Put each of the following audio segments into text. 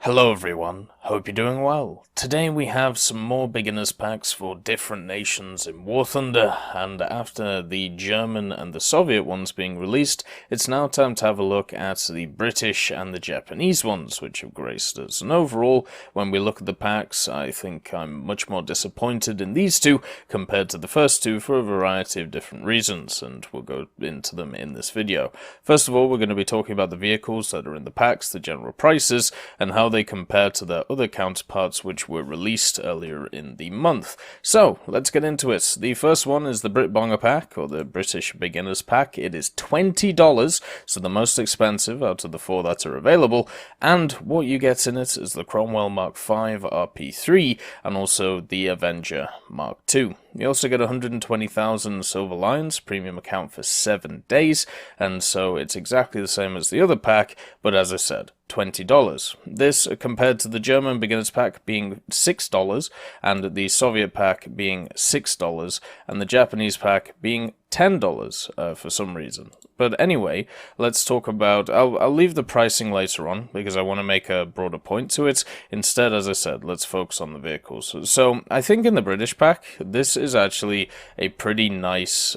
Hello everyone, hope you're doing well. Today we have some more beginners packs for different nations in War Thunder, and after the German and the Soviet ones being released, it's now time to have a look at the British and the Japanese ones, which have graced us. And overall, when we look at the packs, I think I'm much more disappointed in these two compared to the first two for a variety of different reasons, and we'll go into them in this video. First of all, we're going to be talking about the vehicles that are in the packs, the general prices, and how they compare to their other counterparts which were released earlier in the month. So, let's get into it. The first one is the Brit Bonger pack, or the British Beginners pack. It is $20, so the most expensive out of the four that are available, and what you get in it is the Cromwell Mk.V RP3, and also the Avenger Mark II. You also get 120,000 Silver Lions, premium account for 7 days, and so it's exactly the same as the other pack, but as I said, $20. This compared to the German Beginners pack being $6, and the Soviet pack being $6, and the Japanese pack being $10 for some reason. But anyway, let's talk about... I'll leave the pricing later on, because I want to make a broader point to it. Instead, as I said, let's focus on the vehicles. So, I think in the British pack, this is actually a pretty nice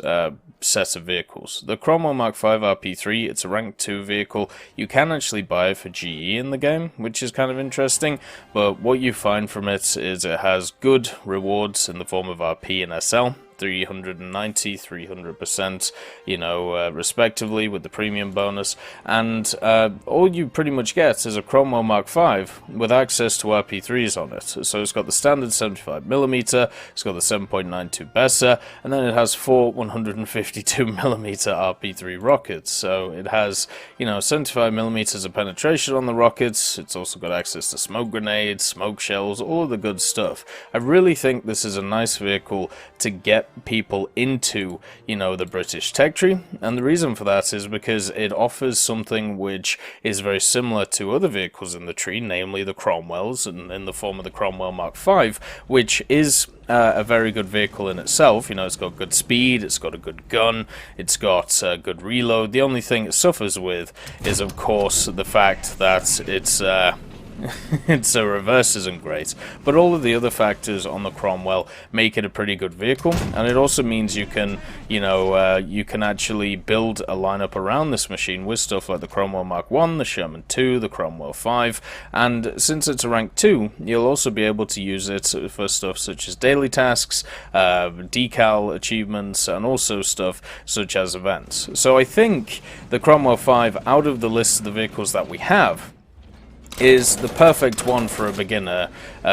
set of vehicles. The Cromwell Mk.V RP3, it's a rank 2 vehicle. You can actually buy it for GE in the game, which is kind of interesting, but what you find from it is it has good rewards in the form of RP and SL. 390, 300%, respectively, with the premium bonus, and all you pretty much get is a Cromwell Mk.V with access to RP3s on it. So it's got the standard 75mm, it's got the 7.92 Besser, and then it has four 152mm RP3 rockets. So it has, 75mm of penetration on the rockets. It's also got access to smoke grenades, smoke shells, all of the good stuff. I really think this is a nice vehicle to get people into, the British tech tree, and the reason for that is because it offers something which is very similar to other vehicles in the tree, namely the Cromwells, and in the form of the Cromwell Mk.V, which is a very good vehicle in itself. It's got good speed, it's got a good gun, it's got good reload. The only thing it suffers with is, of course, the fact that it's its reverse isn't great, but all of the other factors on the Cromwell make it a pretty good vehicle, and it also means you can, you can actually build a lineup around this machine with stuff like the Cromwell Mark I, the Sherman II, the Cromwell 5, and since it's a rank 2, you'll also be able to use it for stuff such as daily tasks, decal achievements, and also stuff such as events. So I think the Cromwell 5, out of the list of the vehicles that we have, is the perfect one for a beginner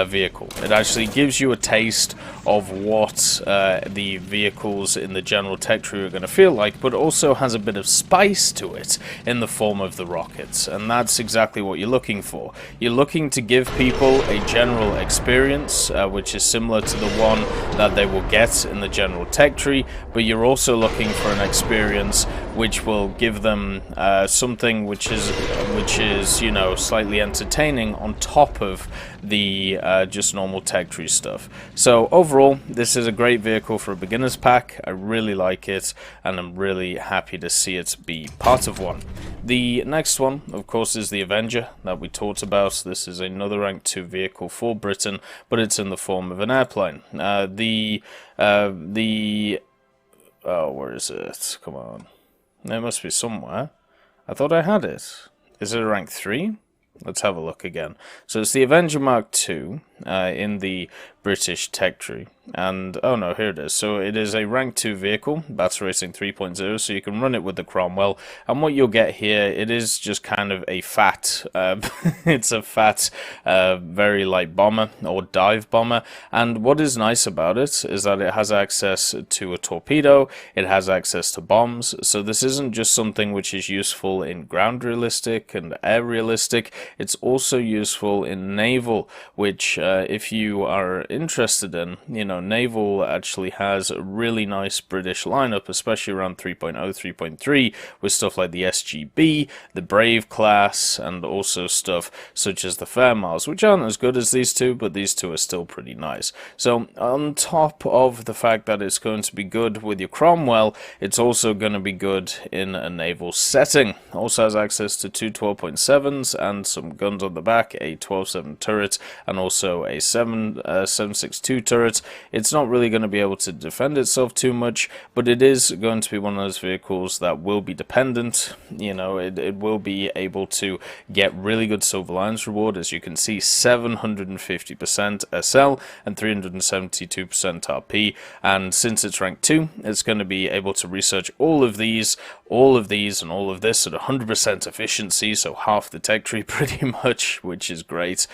vehicle. It actually gives you a taste of what the vehicles in the general tech tree are going to feel like, but also has a bit of spice to it in the form of the rockets, and that's exactly what you're looking for. You're looking to give people a general experience, which is similar to the one that they will get in the general tech tree, but you're also looking for an experience which will give them something which is slightly entertaining on top of the just normal tech tree stuff. So overall, this is a great vehicle for a beginner's pack. I really like it, and I'm really happy to see it be part of one. The next one, of course, is the Avenger that we talked about. This is another rank 2 vehicle for Britain, but it's in the form of an airplane. Oh, where is it? Come on. It must be somewhere. I thought I had it. Is it a rank 3? Let's have a look again. So it's the Avenger Mark II in the British tech tree. And, oh no, here it is. So it is a rank 2 vehicle, Battle Racing 3.0, so you can run it with the Cromwell. And what you'll get here, it is just kind of a fat, it's a fat, very light bomber, or dive bomber. And what is nice about it is that it has access to a torpedo, it has access to bombs, so this isn't just something which is useful in ground realistic and air realistic, it's also useful in naval, which if you are interested in, Naval actually has a really nice British lineup, especially around 3.0, 3.3, with stuff like the SGB, the Brave class, and also stuff such as the Fair Miles, which aren't as good as these two, but these two are still pretty nice. So on top of the fact that it's going to be good with your Cromwell, it's also going to be good in a naval setting. Also has access to two 12.7s and some guns on the back, a 12.7 turret, and also a 7.62 turret. It's not really going to be able to defend itself too much, but it is going to be one of those vehicles that will be dependent. It will be able to get really good Silver Lions reward, as you can see, 750% SL and 372% RP, and since it's rank 2, it's going to be able to research all of these, and all of this at 100% efficiency, so half the tech tree pretty much, which is great,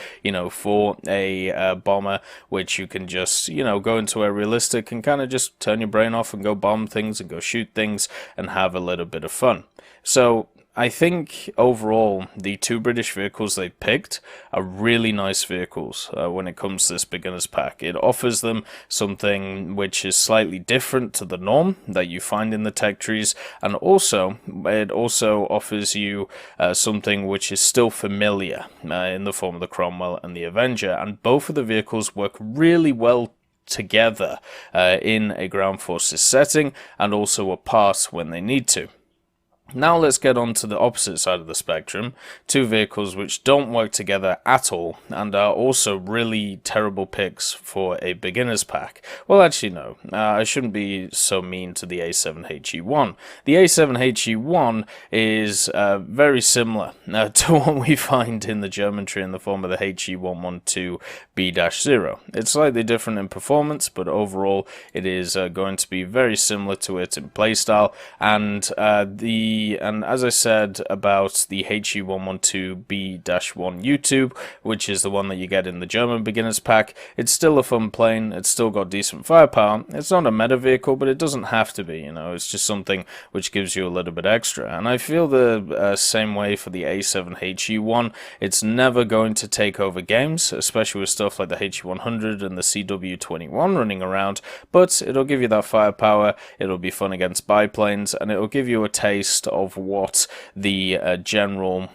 for a bomber, which you can just, go into a realistic and kind of just turn your brain off and go bomb things and go shoot things and have a little bit of fun. So I think overall the two British vehicles they picked are really nice vehicles when it comes to this beginner's pack. It offers them something which is slightly different to the norm that you find in the tech trees, and also it also offers you something which is still familiar in the form of the Cromwell and the Avenger, and both of the vehicles work really well together in a ground forces setting and also apart when they need to. Now let's get on to the opposite side of the spectrum, two vehicles which don't work together at all and are also really terrible picks for a beginner's pack. Well, actually no, I shouldn't be so mean to the A7HE1. The A7HE1 is very similar to what we find in the German tree in the form of the HE112B-0. It's slightly different in performance, but overall it is going to be very similar to it in playstyle, and as I said about the HE112B-1 YouTube, which is the one that you get in the German beginners pack, it's still a fun plane, it's still got decent firepower, it's not a meta vehicle, but it doesn't have to be, it's just something which gives you a little bit extra. And I feel the same way for the A7HE1. It's never going to take over games, especially with stuff like the HE100 and the CW21 running around, but it'll give you that firepower, it'll be fun against biplanes, and it'll give you a taste of what the general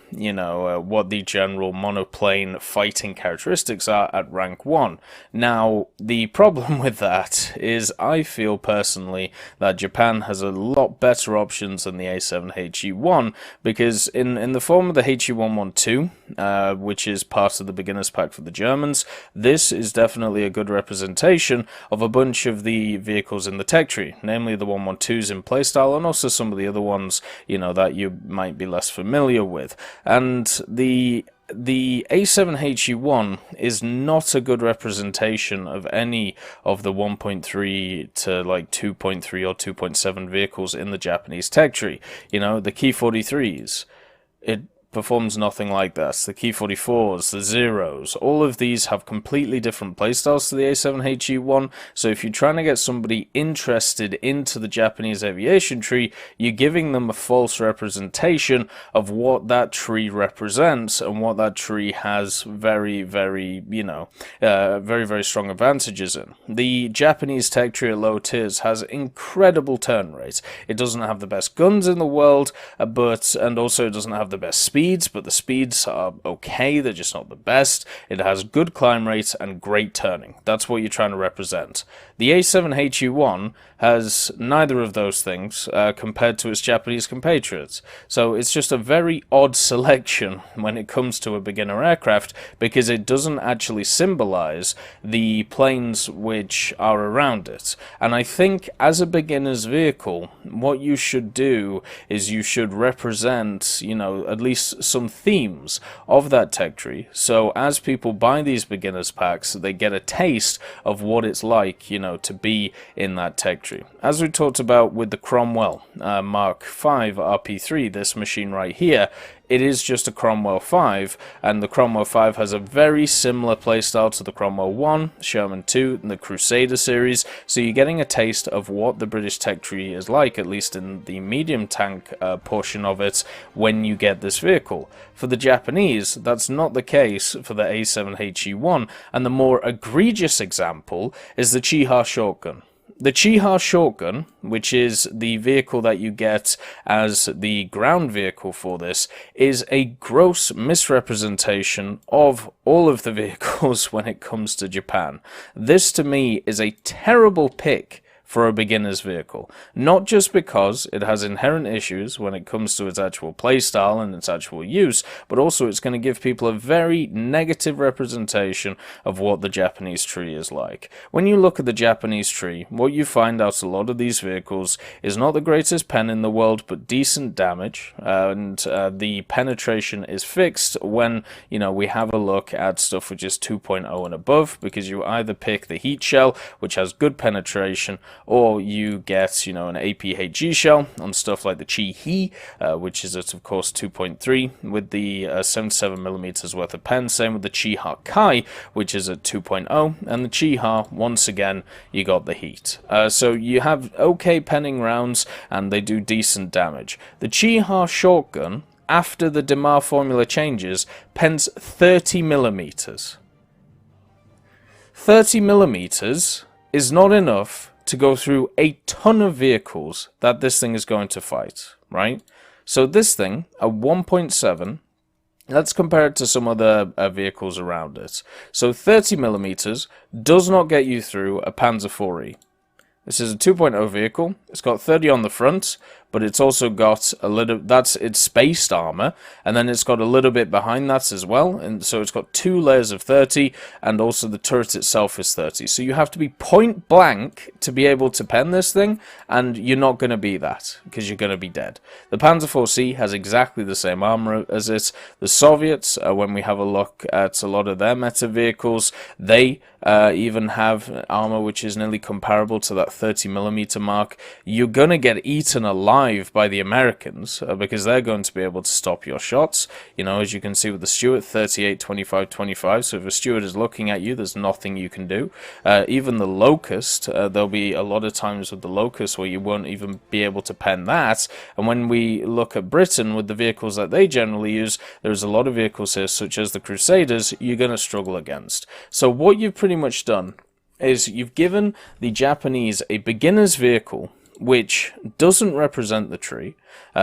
monoplane fighting characteristics are at rank 1. Now, the problem with that is I feel personally that Japan has a lot better options than the A7HE1, because in the form of the HE112, which is part of the beginner's pack for the Germans, this is definitely a good representation of a bunch of the vehicles in the tech tree, namely the 112s in playstyle and also some of the other ones that you might be less familiar with. And the A7HE1 is not a good representation of any of the 1.3 to like 2.3 or 2.7 vehicles in the Japanese tech tree. The Key 43s, it performs nothing like this. The Key 44s, the Zeros, all of these have completely different playstyles to the A7HE1, so if you're trying to get somebody interested into the Japanese aviation tree, you're giving them a false representation of what that tree represents and what that tree has very, very, very strong advantages in. The Japanese tech tree at low tiers has incredible turn rates. It doesn't have the best guns in the world, and also it doesn't have the best speed, but the speeds are okay, they're just not the best. It has good climb rates and great turning. That's what you're trying to represent. The A7HE1 has neither of those things compared to its Japanese compatriots. So it's just a very odd selection when it comes to a beginner aircraft, because it doesn't actually symbolize the planes which are around it. And I think as a beginner's vehicle, what you should do is you should represent, at least some themes of that tech tree. So as people buy these beginners packs, they get a taste of what it's like, to be in that tech tree. As we talked about with the Cromwell Mk.V RP3, this machine right here, it is just a Cromwell 5, and the Cromwell 5 has a very similar playstyle to the Cromwell 1, Sherman 2, and the Crusader series, so you're getting a taste of what the British tech tree is like, at least in the medium tank portion of it, when you get this vehicle. For the Japanese, that's not the case for the A7HE1, and the more egregious example is the Chiha shotgun. The Chiha shotgun, which is the vehicle that you get as the ground vehicle for this, is a gross misrepresentation of all of the vehicles when it comes to Japan. This, to me, is a terrible pick for a beginner's vehicle. Not just because it has inherent issues when it comes to its actual playstyle and its actual use, but also it's going to give people a very negative representation of what the Japanese tree is like. When you look at the Japanese tree, what you find out a lot of these vehicles is not the greatest pen in the world, but decent damage, and the penetration is fixed when, you know, we have a look at stuff which is 2.0 and above, because you either pick the heat shell, which has good penetration, or you get, you know, an APHG shell on stuff like the Chi-He, which is at, of course, 2.3 with the 77mm worth of pen. Same with the Chiha Kai, which is at 2.0, and the Chiha, once again, you got the heat. So you have okay penning rounds, and they do decent damage. The Chiha shotgun, after the Demar formula changes, pens 30mm. 30mm is not enough to go through a ton of vehicles that this thing is going to fight, right? So this thing, a 1.7, let's compare it to some other vehicles around it. So 30mm does not get you through a Panzer IV. This is a 2.0 vehicle. It's got 30 on the front, but it's also got a little, that's its spaced armor, and then it's got a little bit behind that as well, and so it's got 2 layers of 30, and also the turret itself is 30. So you have to be point blank to be able to pen this thing, and you're not going to be that, because you're going to be dead. The Panzer IV-C has exactly the same armor as it. The Soviets, when we have a look at a lot of their meta vehicles, they even have armor which is nearly comparable to that 30mm mark. You're going to get eaten alive by the Americans because they're going to be able to stop your shots. You know, as you can see with the Stuart, 38, 25, 25. So if a Stuart is looking at you, there's nothing you can do. Even the Locust, there'll be a lot of times with the Locust where you won't even be able to pen that. And when we look at Britain with the vehicles that they generally use, there's a lot of vehicles here, such as the Crusaders, you're going to struggle against. So what you've pretty much done is you've given the Japanese a beginner's vehicle which doesn't represent the tree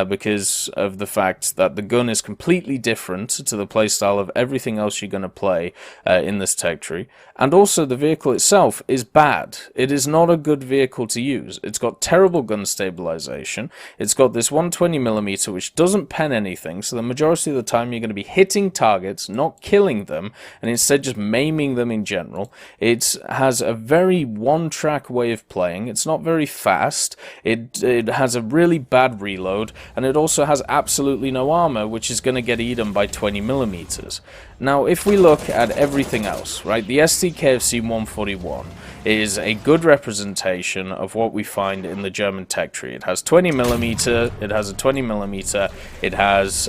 because of the fact that the gun is completely different to the playstyle of everything else you're going to play in this tech tree. And also the vehicle itself is bad. It is not a good vehicle to use. It's got terrible gun stabilization. It's got this 120mm which doesn't pen anything, so the majority of the time you're going to be hitting targets, not killing them, and instead just maiming them in general. It has a very one-track way of playing. It's not very fast. It has a really bad reload, and it also has absolutely no armor, which is going to get eaten by 20mm. Now, if we look at everything else, right, the STKFC 141 is a good representation of what we find in the German tech tree. It has 20mm, it has a 20mm, it has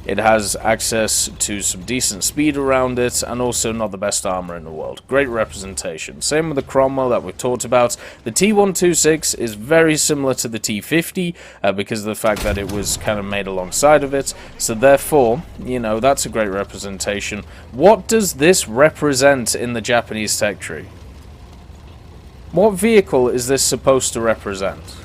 It has access to some decent speed around it, and also not the best armor in the world. Great representation. Same with the Cromwell that we've talked about. The T126 is very similar to the T50 because of the fact that it was kind of made alongside of it. So therefore, you know, that's a great representation. What does this represent in the Japanese tech tree? What vehicle is this supposed to represent?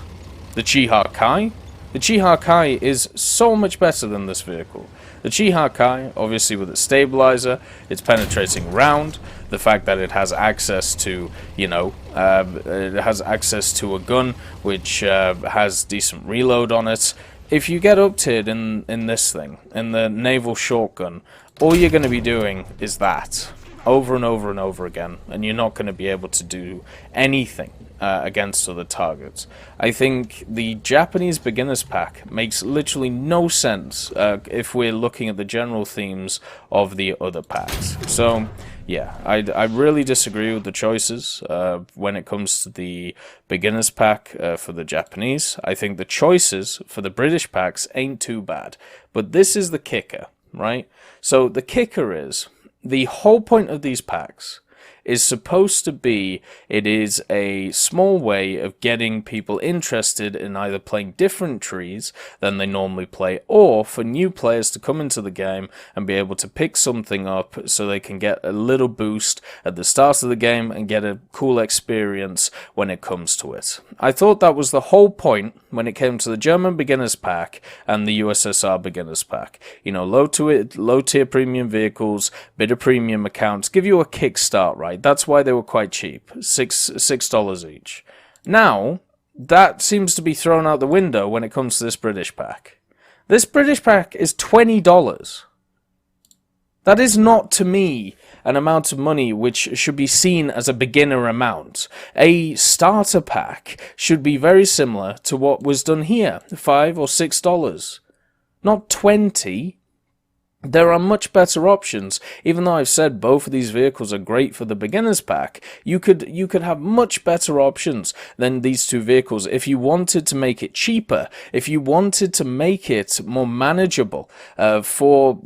The Chiha Kai? The Chiha Kai is so much better than this vehicle. The Chiha Kai, obviously with its stabilizer, its penetrating round, the fact that it has access to, you know, it has access to a gun which has decent reload on it. If you get up-tiered in this thing, in the naval shotgun, all you're going to be doing is that. over and over and over again, and you're not going to be able to do anything against other targets. I think the Japanese beginners pack makes literally no sense if we're looking at the general themes of the other packs. So yeah, I really disagree with the choices when it comes to the beginners pack for the Japanese. I think the choices for the British packs ain't too bad, but this is the kicker, right? So the kicker is, the whole point of these packs is supposed to be, it is a small way of getting people interested in either playing different trees than they normally play, or for new players to come into the game and be able to pick something up so they can get a little boost at the start of the game and get a cool experience when it comes to it. I thought that was the whole point when it came to the German beginners pack and the USSR beginners pack. You know, low tier premium vehicles, bit of premium accounts, give you a kickstart, right? That's why they were quite cheap, $6 each. Now, that seems to be thrown out the window when it comes to this British pack. This British pack is $20. That is not, to me, an amount of money which should be seen as a beginner amount. A starter pack should be very similar to what was done here, $5 or $6. Not 20. There are much better options. Even though I've said both of these vehicles are great for the beginners pack, you could have much better options than these two vehicles if you wanted to make it cheaper, if you wanted to make it more manageable for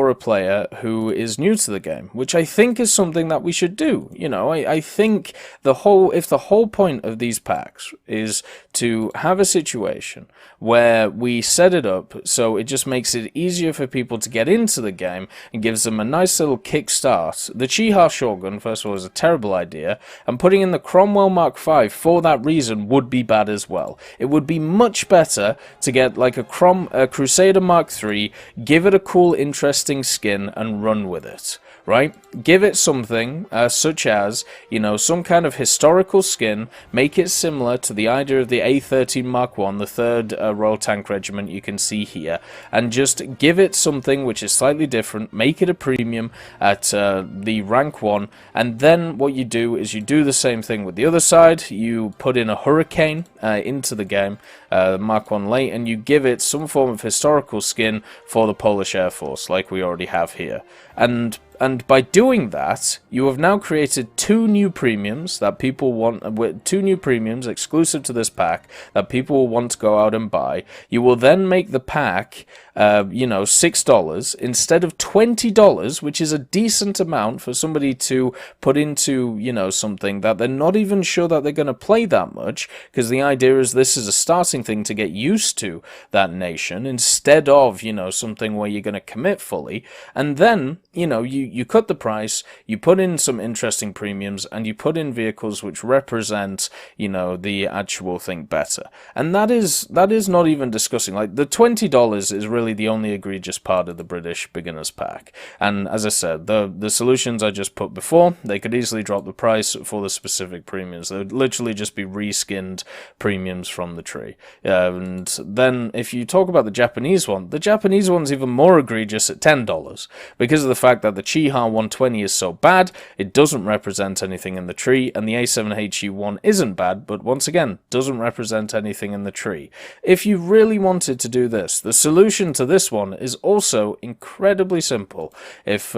a player who is new to the game, which I think is something that we should do. You know, I think if the whole point of these packs is to have a situation where we set it up so it just makes it easier for people to get into the game and gives them a nice little kickstart. The Chiha shotgun, first of all, is a terrible idea, and putting in the Cromwell Mk.V for that reason would be bad as well. It would be much better to get like a Crusader Mark III, give it a cool, interesting skin, and run with it. Right? Give it something such as, you know, some kind of historical skin, make it similar to the idea of the A13 Mark I, the 3rd Royal Tank Regiment you can see here, and just give it something which is slightly different, make it a premium at the rank 1, and then what you do is you do the same thing with the other side. You put in a Hurricane into the game, Mark I late, and you give it some form of historical skin for the Polish Air Force, like we already have here. And by doing that, you have now created two new premiums that people want, two new premiums exclusive to this pack that people will want to go out and buy. You will then make the pack, $6 instead of $20, which is a decent amount for somebody to put into, something that they're not even sure that they're going to play that much, because the idea is this is a starting thing to get used to that nation, instead of, something where you're going to commit fully. And then, you cut the price, you put in some interesting premiums, and you put in vehicles which represent, the actual thing better. And that is not even discussing. Like, the $20 is really the only egregious part of the British beginners pack. And as I said, the solutions I just put before, they could easily drop the price for the specific premiums. They would literally just be reskinned premiums from the tree. And then if you talk about the Japanese one's even more egregious at $10, because of the fact that the Chiha 120 is so bad, it doesn't represent anything in the tree, and the A7HE1 isn't bad, but once again, doesn't represent anything in the tree. If you really wanted to do this, the solution to this one is also incredibly simple. If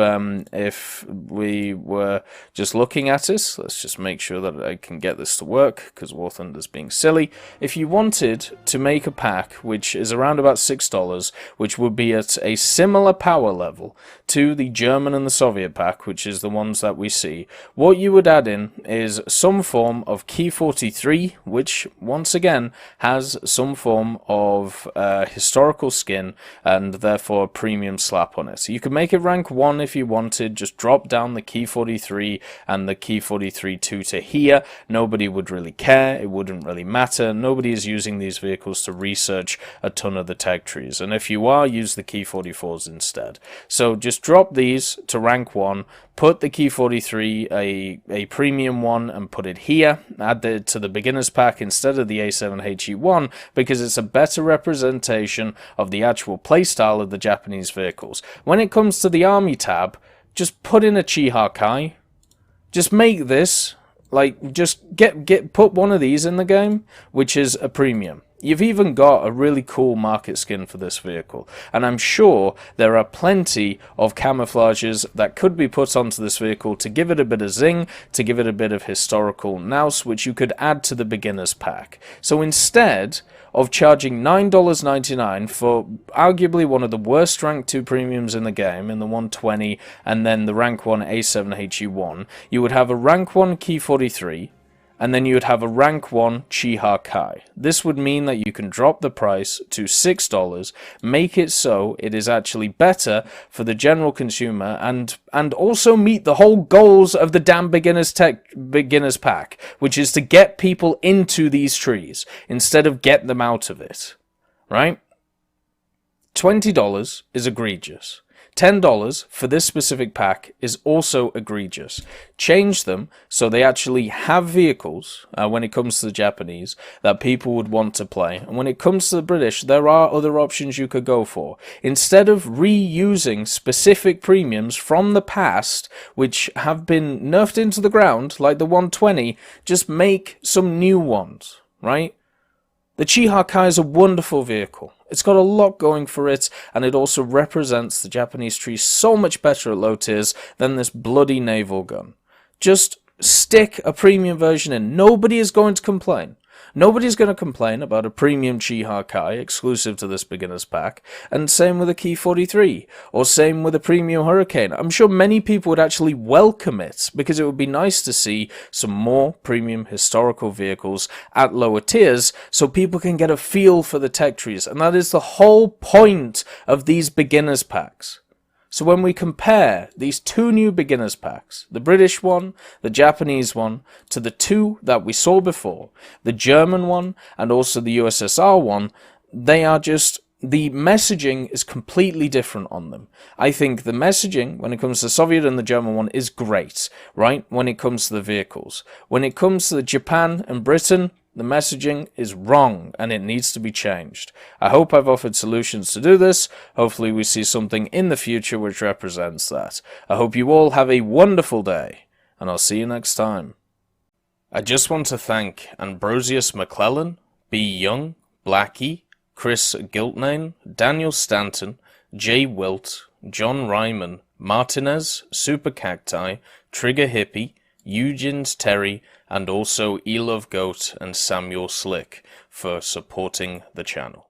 we were just looking at it, let's just make sure that I can get this to work, because War Thunder's being silly. If you wanted to make a pack which is around about $6, which would be at a similar power level to the German and the Soviet pack, which is the ones that we see, what you would add in is some form of Key 43, which once again has some form of historical skin and therefore a premium slap on it. So you could make it rank 1 if you wanted, just drop down the Key 43 and the Key 43-2 to here. Nobody would really care, it wouldn't really matter. Nobody is using these vehicles to research a ton of the tech trees, and if you are, use the Key 44s instead. So just drop these to rank 1, put the Key 43, a premium one, and put it here. Add it to the beginners pack instead of the A7HE1, because it's a better representation of the actual playstyle of the Japanese vehicles. When it comes to the army tab, just put in a Chiha Kai. Just make this, like, just put one of these in the game, which is a premium. You've even got a really cool market skin for this vehicle, and I'm sure there are plenty of camouflages that could be put onto this vehicle to give it a bit of zing, to give it a bit of historical nous, which you could add to the beginner's pack. So instead of charging $9.99 for arguably one of the worst rank 2 premiums in the game, in the 120, and then the rank 1 A7HE1, you would have a rank 1 Key 43, and then you would have a rank 1 Chiha Kai. This would mean that you can drop the price to $6, make it so it is actually better for the general consumer, and also meet the whole goals of the damn beginner's pack, which is to get people into these trees instead of get them out of it, right? $20 is egregious. $10 for this specific pack is also egregious. Change them so they actually have vehicles, when it comes to the Japanese, that people would want to play. And when it comes to the British, there are other options you could go for. Instead of reusing specific premiums from the past, which have been nerfed into the ground, like the 120, just make some new ones, right? The Chiha Kai is a wonderful vehicle. It's got a lot going for it, and it also represents the Japanese tree so much better at low tiers than this bloody naval gun. Just stick a premium version in. Nobody is going to complain. Nobody's going to complain about a premium Chiha Kai exclusive to this beginner's pack, and same with a Key 43, or same with a premium Hurricane. I'm sure many people would actually welcome it, because it would be nice to see some more premium historical vehicles at lower tiers, so people can get a feel for the tech trees, and that is the whole point of these beginners packs. So when we compare these two new beginners packs, the British one, the Japanese one, to the two that we saw before, the German one and also the USSR one, they are just, the messaging is completely different on them. I think the messaging when it comes to the Soviet and the German one is great, right? When it comes to the vehicles. When it comes to the Japan and Britain, the messaging is wrong and it needs to be changed. I hope I've offered solutions to do this. Hopefully we see something in the future which represents that. I hope you all have a wonderful day, and I'll see you next time. I just want to thank Ambrosius McClellan, B. Young, Blackie, Chris Giltnane, Daniel Stanton, Jay Wilt, John Ryman, Martinez, Super Cacti, Trigger Hippie, Eugens Terry, and also Elove Goat and Samuel Slick for supporting the channel.